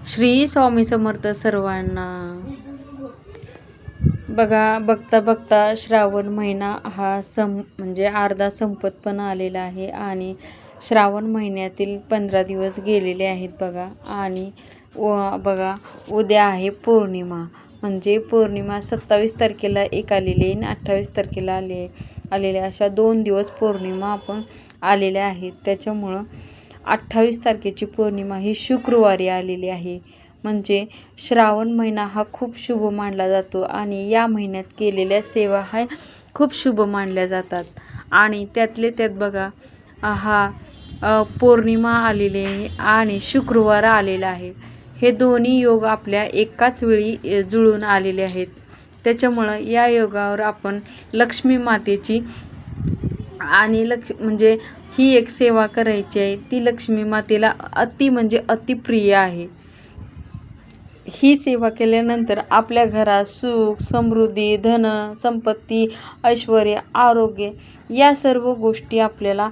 श्री स्वामी समर्थ सर्वांना. बघा, बघता बघता श्रावण महिना हा म्हणजे अर्धा संपत पण आलेला आहे आणि श्रावण महिन्यातील 15 दिवस गेलेले आहेत बघा. आणि बघा, उद्या आहे पौर्णिमा. म्हणजे पौर्णिमा 27 तारखेला एक आलेली आहे आणि 28 तारखेला आलेले अशा 2 दिवस पौर्णिमा आपण आलेल्या आहेत. त्याच्यामुळं 28 तारखेची पौर्णिमा ही शुक्रवारी आलेली आहे. म्हणजे श्रावण महिना हा खूप शुभ मानला जातो आणि या महिन्यात केलेल्या सेवा हा खूप शुभ मानल्या जातात. आणि त्यातले त्यात बघा, पौर्णिमा आलेली आहे आणि शुक्रवार आलेला आहे. हे दोन्ही योग आपल्या एकाच वेळी जुळून आलेले आहेत. त्याच्यामुळं या योगावर आपण लक्ष्मी मातेची आणि म्हणजे ही एक सेवा करायची आहे. ती लक्ष्मी मातेला म्हणजे अतिप्रिय आहे. ही सेवा केल्यानंतर आपल्या घरात सुख, समृद्धी, धन, संपत्ती, ऐश्वर्य, आरोग्य या सर्व गोष्टी आपल्याला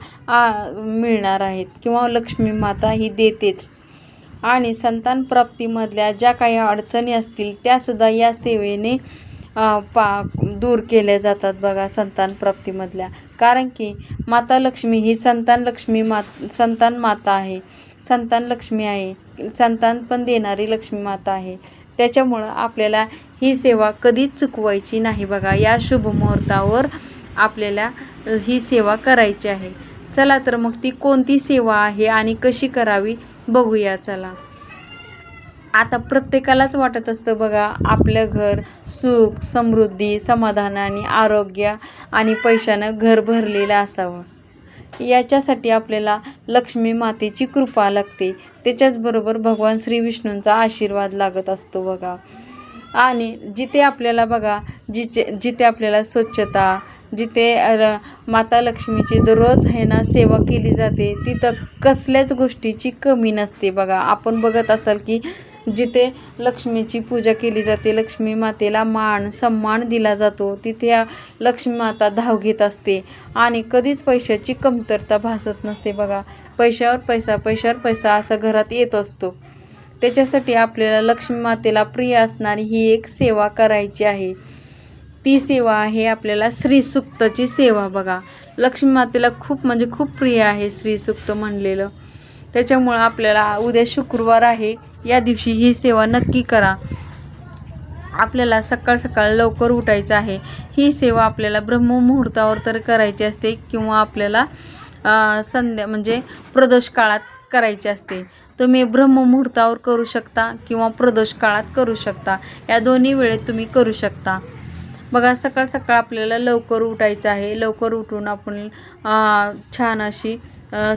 मिळणार आहेत किंवा लक्ष्मी माता ही देतेच. आणि संतान प्राप्तीमधल्या ज्या काही अडचणी असतील त्यासुद्धा या सेवेने दूर केल्या जातात बघा, संतान प्राप्तीमधल्या. कारण की माता लक्ष्मी ही संतान माता आहे, संतान लक्ष्मी आहे, संतान पण देणारी लक्ष्मी माता आहे. त्याच्यामुळं आपल्याला ही सेवा कधीच चुकवायची नाही बघा. या शुभ मुहूर्तावर आपल्याला ही सेवा करायची आहे. चला तर मग ती कोणती सेवा आहे आणि कशी करावी बघूया. चला. आता प्रत्येकालाच वाटत असतं बघा, आपलं घर सुख, समृद्धी, समाधान आणि आरोग्य आणि पैशानं घर भरलेलं असावं. याच्यासाठी आपल्याला लक्ष्मी मातेची कृपा लागते. त्याच्याचबरोबर भगवान श्री विष्णूंचा आशीर्वाद लागत असतो बघा. आणि जिथे आपल्याला बघा, जिथे आपल्याला स्वच्छता, जिथे माता लक्ष्मीची दररोज आहे ना सेवा केली जाते, तिथं कसल्याच गोष्टीची कमी नसते बघा. आपण बघत असाल की जिथे लक्ष्मीची पूजा केली जाते, लक्ष्मी मातेला मान सन्मान दिला जातो, तिथे लक्ष्मी माता धाव घेत असते आणि कधीच पैशाची कमतरता भासत नसते बघा. पैशावर पैसा, पैशावर पैसा असा घरात येत असतो. त्याच्यासाठी आपल्याला लक्ष्मी मातेला प्रिय असणारी ही एक सेवा करायची आहे. ती सेवा आहे आपल्याला श्रीसूक्तची सेवा बघा. लक्ष्मी मातेला खूप म्हणजे खूप प्रिय आहे श्रीसूक्त म्हणलेलं. त्याच्यामुळं आपल्याला उद्या शुक्रवार आहे, या दिवशी ही सेवा नक्की करा. आपल्याला सकाळ सकाळ लवकर उठायचं आहे. ही सेवा आपल्याला ब्रह्ममुहूर्तावर तर करायची असते किंवा आपल्याला संध्या म्हणजे प्रदोष काळात करायची असते. तुम्ही ब्रह्ममुहूर्तावर करू शकता किंवा प्रदोष काळात करू शकता. या दोन्ही वेळेत तुम्ही करू शकता बघा. सकाळ सकाळ आपल्याला लवकर उठायचं आहे. लवकर उठून आपण छान अशी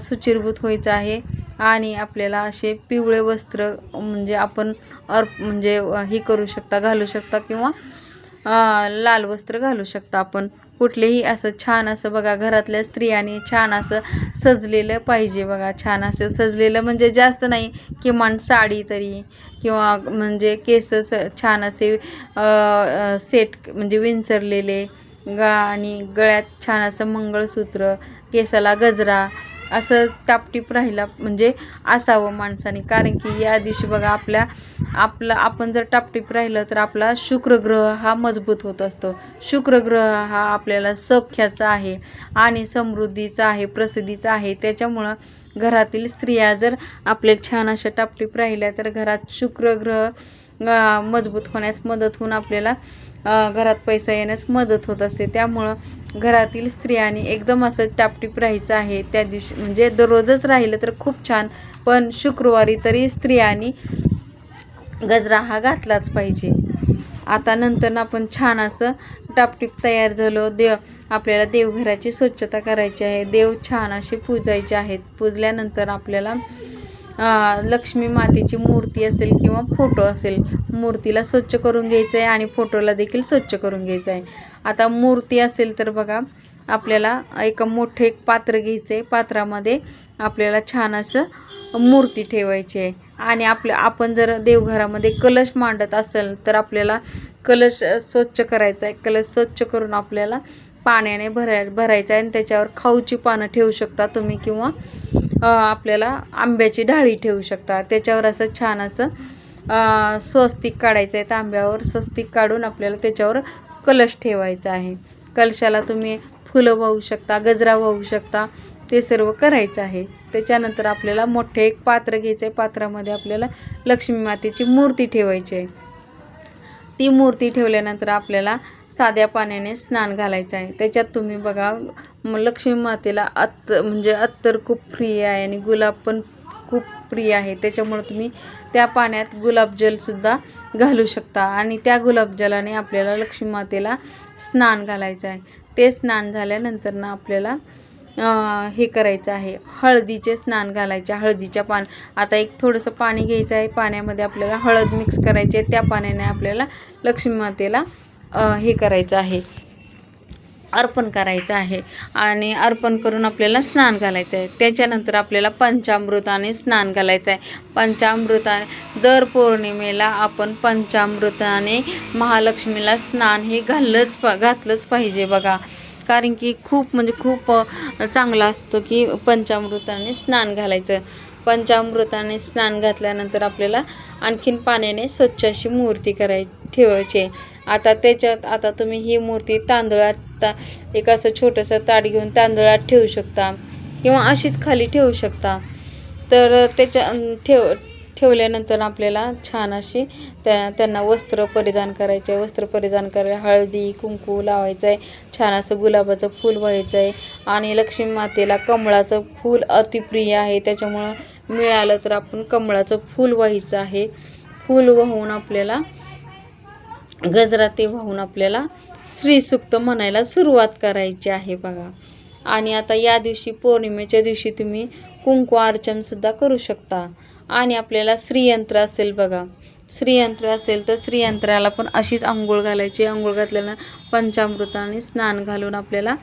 शुचिर्भूत व्हायचं आहे आणि आपल्याला असे पिवळे वस्त्र म्हणजे आपण म्हणजे ही करू शकता, घालू शकता किंवा लाल वस्त्र घालू शकता आपण. कुठलेही असं छान असं बघा, घरातल्या स्त्रियांनी छान असं सजलेलं पाहिजे बघा. छान असं सजलेलं म्हणजे जास्त नाही, किमान साडी तरी किंवा म्हणजे केस छान असे सेट म्हणजे विंचरलेले आणि गळ्यात छान असं मंगळसूत्र, केसाला गजरा असं टापटीप राहिला म्हणजे असावं माणसाने. कारण की या दिवशी बघा आपण जर टापटीप राहिलं तर आपला शुक्रग्रह हा मजबूत होत असतो. शुक्रग्रह हा आपल्याला सौख्याचा आहे आणि समृद्धीचा आहे, प्रसिद्धीचा आहे. त्याच्यामुळं घरातील स्त्रिया जर आपल्या छान अशा टापटीप राहिल्या तर घरात शुक्रग्रह मजबूत होण्यास मदत होऊन आपल्याला घरात पैसा येण्यास मदत होत असते. त्यामुळं घरातील स्त्रियांनी एकदम असं टापटीप राहायचं आहे त्या दिवशी. म्हणजे दररोजच राहिलं तर खूप छान, पण शुक्रवारी तरी स्त्रियांनी गजरा हा घातलाच पाहिजे. आता नंतर आपण छान असं टापटीप तयार झालो. आपल्याला देवघराची स्वच्छता करायची आहे. देव छान असे पूजायचे आहेत. पूजल्यानंतर आपल्याला लक्ष्मी मातेची मूर्ती असेल किंवा फोटो असेल, मूर्तीला स्वच्छ करून घ्यायचं आहे आणि फोटोला देखील स्वच्छ करून घ्यायचं आहे. आता मूर्ती असेल तर बघा, आपल्याला एक पात्र घ्यायचं आहे. पात्रामध्ये आपल्याला छान असं मूर्ती ठेवायची आहे. आणि आपण जर देवघरामध्ये कलश मांडत असेल तर आपल्याला कलश स्वच्छ करायचा आहे. कलश स्वच्छ करून आपल्याला पाण्याने भरायचं आहे आणि त्याच्यावर खाऊची पानं ठेवू शकता तुम्ही किंवा आपल्याला आंब्याची ढाळी ठेवू शकता. त्याच्यावर असं छान असं स्वस्तिक काढायचं आहे, तांब्यावर स्वस्तिक काढून आपल्याला त्याच्यावर कलश ठेवायचा आहे. कलशाला तुम्ही फुलं वाहू शकता, गजरा वाहू शकता, ते सर्व करायचं आहे. त्याच्यानंतर आपल्याला मोठे एक पात्र घ्यायचं आहे. पात्रामध्ये आपल्याला लक्ष्मी मातेची मूर्ती ठेवायची आहे. ती मूर्ती ठेवल्यानंतर आपल्याला साध्या पाण्याने स्नान घालायचं आहे. त्याच्यात तुम्ही बघा लक्ष्मी मातेला अत्तर खूप प्रिय आहे आणि गुलाब पण खूप प्रिय आहे. त्याच्यामुळे तुम्ही त्या पाण्यात गुलाबजलसुद्धा घालू शकता आणि त्या गुलाबजलाने आपल्याला लक्ष्मी मातेला स्नान घालायचं आहे. ते स्नान झाल्यानंतर ना आपल्याला हे करायचं आहे, हळदीचे स्नान घालायचे. हळदीच्या आता एक थोडंसं पाणी घ्यायचं आहे, पाण्यामध्ये आपल्याला हळद मिक्स करायची आहे. त्या पाण्याने आपल्याला लक्ष्मी मातेला हे करायचं आहे, अर्पण करायचं आहे आणि अर्पण करून आपल्याला स्नान घालायचं आहे. त्याच्यानंतर आपल्याला पंचामृताने स्नान घालायचं आहे. दर पौर्णिमेला आपण पंचामृताने महालक्ष्मीला स्नान हे घातलंच पाहिजे बघा. कारण की खूप चांगलं असतं की पंचामृताने स्नान घालायचं. पंचामृताने स्नान घातल्यानंतर आपल्याला आणखीन पाण्याने स्वच्छ अशी मूर्ती ठेवायची. आता तुम्ही ही मूर्ती तांदळात एक असं छोटंसं ताट घेऊन तांदळात ठेवू शकता किंवा अशीच खाली ठेवू शकता. तर ठेवल्यानंतर आपल्याला छान अशी त्यांना वस्त्र परिधान करायचे. वस्त्र परिधान करायला हळदी कुंकू लावायचं आहे. छान असं गुलाबाचं फूल व्हायचं आहे आणि लक्ष्मी मातेला कमळाचं फूल अतिप्रिय आहे. त्याच्यामुळं मिळालं तर आपण कमळाचं फूल व्हायचं आहे. फूल वाहून आपल्याला गजरा ते वाहून आपल्याला श्रीसूक्त म्हणायला सुरुवात करायची आहे बघा. आणि आता या दिवशी पौर्णिमेच्या दिवशी तुम्ही कुंकू अर्चनसुद्धा करू शकता. आणि आपल्याला श्रीयंत्र असेल बघा, श्रीयंत्र असेल तर श्रीयंत्राला पण अशीच आंघोळ घालायची. आंघोळ घातल्यानं पंचामृताने स्नान घालून आपल्याला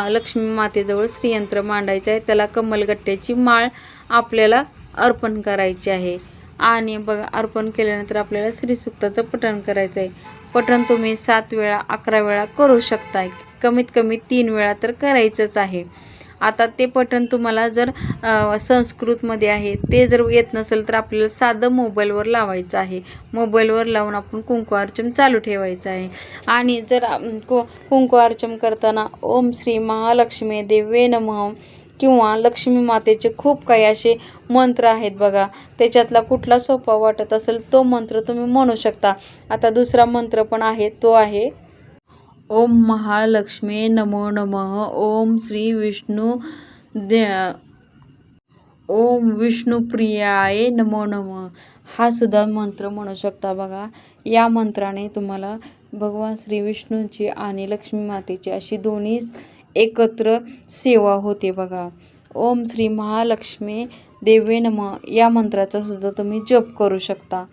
लक्ष्मी मातेजवळ श्रीयंत्र मांडायचं आहे. त्याला कमलगट्ट्याची माळ आपल्याला अर्पण करायची आहे. आणि बघा अर्पण केल्यानंतर आपल्याला श्रीसूक्ताचं पठण करायचं आहे. पठण तुम्ही 7 वेळा 11 वेळा करू शकता. कमीत कमी 3 वेळा तर करायचंच आहे. आता ते पठण तुम्हाला जर संस्कृतमध्ये आहे ते जर येत नसेल तर आपल्याला साधं मोबाईलवर लावायचं आहे. मोबाईलवर लावून आपण कुंकू अर्चन चालू ठेवायचं आहे. आणि जर कुंकू अर्चन करताना ओम श्री महालक्ष्मी देवे नमः किंवा लक्ष्मी मातेचे खूप काही असे मंत्र आहेत बघा. त्याच्यातला कुठला सोपा वाटत असेल तो मंत्र तुम्ही म्हणू शकता. आता दुसरा मंत्र पण आहे, तो आहे ओम महालक्ष्मी नमो नमः ओम श्री ओम विष्णुप्रियाय नमो नमः. हा सुद्धा मंत्र म्हणू शकता बघा. या मंत्राने तुम्हाला भगवान श्री विष्णूची आणि लक्ष्मी मातेची अशी दोन्ही एकत्र सेवा होते बघा. ओम श्री महालक्ष्मी देवे नमः या मंत्राचा सुद्धा तुम्ही जप करू शकता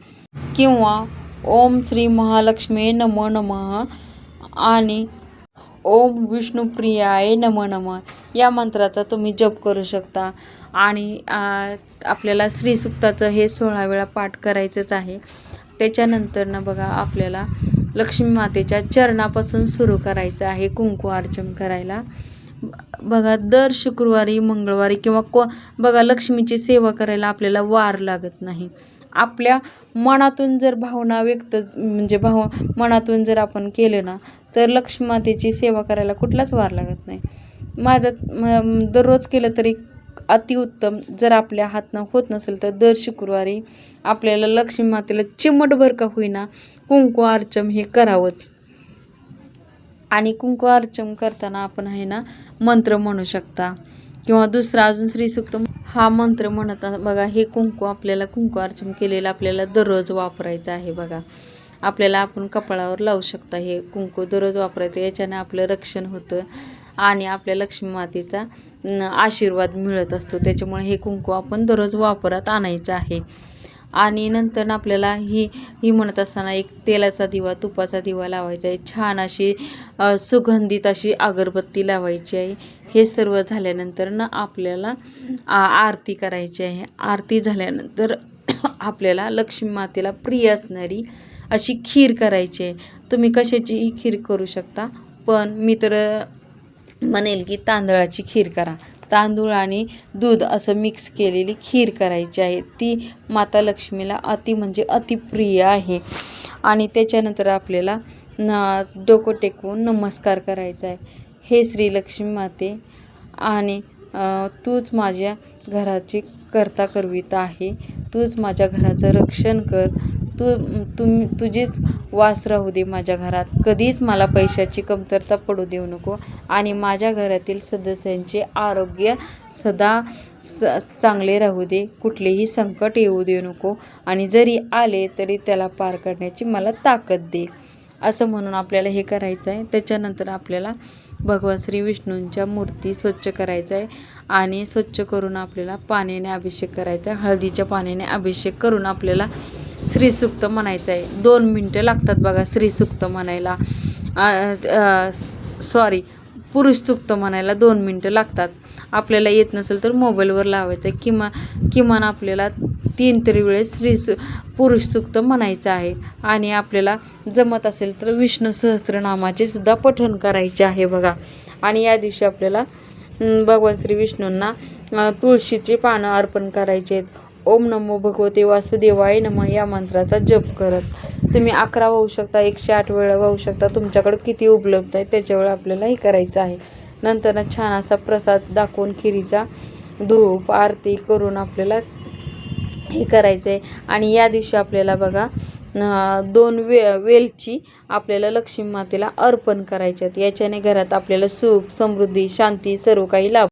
किंवा ओम श्री महालक्ष्मी नमो नमः आणि ओम विष्णुप्रियाय नमो नमः या मंत्राचा तुम्ही जप करू शकता. आणि आपल्याला श्रीसूक्ताचं हे 16 वेळा पाठ करायचंच आहे. त्याच्यानंतर ना बघा आपल्याला लक्ष्मी मातेच्या चरणापासून सुरू करायचं आहे कुंकू अर्चन करायला. बघा दर शुक्रवारी मंगळवारी किंवा बघा लक्ष्मीची सेवा करायला आपल्याला वार लागत नाही. आपल्या मनातून जर भावना मनातून जर आपण केलं ना तर लक्ष्मी मातेची सेवा करायला कुठलाच वार लागत नाही. दररोज केलं तरी अतिउत्तम. जर आपल्या हातनं होत नसेल तर दर शुक्रवारी आपल्याला लक्ष्मी मातेला चिमटभर का होईना कुंकू अर्चन हे करावंच. आणि कुंकू अर्चन करताना आपण आहे ना मंत्र म्हणू शकता किंवा दुसरा अजून श्रीसूक्त हा मंत्र म्हणत बघा. हे कुंकू अर्चन केलेलं आपल्याला दररोज वापरायचं आहे बघा. आपल्याला आपण कपाळावर लावू शकता. हे कुंकू दररोज वापरायचं. याच्याने आपलं रक्षण होतं आणि आपल्या लक्ष्मी मातेचा आशीर्वाद मिळत असतो. त्याच्यामुळे हे कुंकू आपण दररोज वापरात आणायचं आहे. आणि नंतर आपल्याला ही म्हणत असताना एक तेलाचा दिवा तुपाचा दिवा लावायचा आहे. छान अशी सुगंधित अशी अगरबत्ती लावायची आहे. हे सर्व झाल्यानंतर ना आपल्याला आरती करायची आहे. आरती झाल्यानंतर आपल्याला लक्ष्मी मातेला प्रिय असणारी अशी खीर करायची आहे. तुम्ही कशाचीही खीर करू शकता, पण मी तर म्हणेल की तांदळाची खीर करा. तांदूळ आणि दूध असं मिक्स केलेली खीर करायची आहे. ती माता लक्ष्मीला म्हणजे अतिप्रिय आहे. आणि त्याच्यानंतर आपल्याला डोकं टेकवून नमस्कार करायचा आहे. हे श्री लक्ष्मी माते आणि तूच माझ्या घराची करता करविता आहे. तूच माझ्या घराचं रक्षण कर. तुझीच वास राहू दे माझ्या घरात. कधीच मला पैशाची कमतरता पडू देऊ नको आणि माझ्या घरातील सदस्यांचे आरोग्य सदा चांगले राहू दे. कुठलेही संकट येऊ देऊ नको आणि जरी आले तरी त्याला पार करण्याची मला ताकद दे, असं म्हणून आपल्याला हे करायचं आहे. त्याच्यानंतर आपल्याला भगवान श्री विष्णूंच्या मूर्ती स्वच्छ करायचा आहे आणि स्वच्छ करून आपल्याला पाण्याने अभिषेक करायचा आहे. हळदीच्या पाण्याने अभिषेक करून आपल्याला श्रीसूक्त म्हणायचं आहे. 2 मिनटं लागतात बघा श्रीसूक्त म्हणायला. पुरुष सूक्त म्हणायला 2 मिनटं लागतात. आपल्याला येत नसेल तर मोबाईलवर लावायचं आहे. किमान आपल्याला 3 तरी वेळेस पुरुष सूक्त म्हणायचं आहे. आणि आपल्याला जमत असेल तर विष्णू सहस्त्रनामाचे सुद्धा पठण करायचे आहे बघा. आणि या दिवशी आपल्याला भगवान श्री विष्णूंना तुळशीची पानं अर्पण करायचे आहेत. ओम नमो भगवते वासुदेवाय नमः या मंत्राचा जप करत तुम्ही 11 वाहू शकता, 108 वेळा वाहू शकता. तुमच्याकडे किती उपलब्ध आहे त्याच्या वेळा आपल्याला हे करायचं आहे. नंतर छान असा प्रसाद दाखवून खिरीचा धूप आरती करून आपल्याला हे करायचं आहे. आणि या दिवशी आपल्याला बघा 2 वेलची आपल्याला लक्ष्मी मातेला अर्पण करायच्यात. याच्याने घरात आपल्याला सुख, समृद्धी, शांती सर्व काही लाभ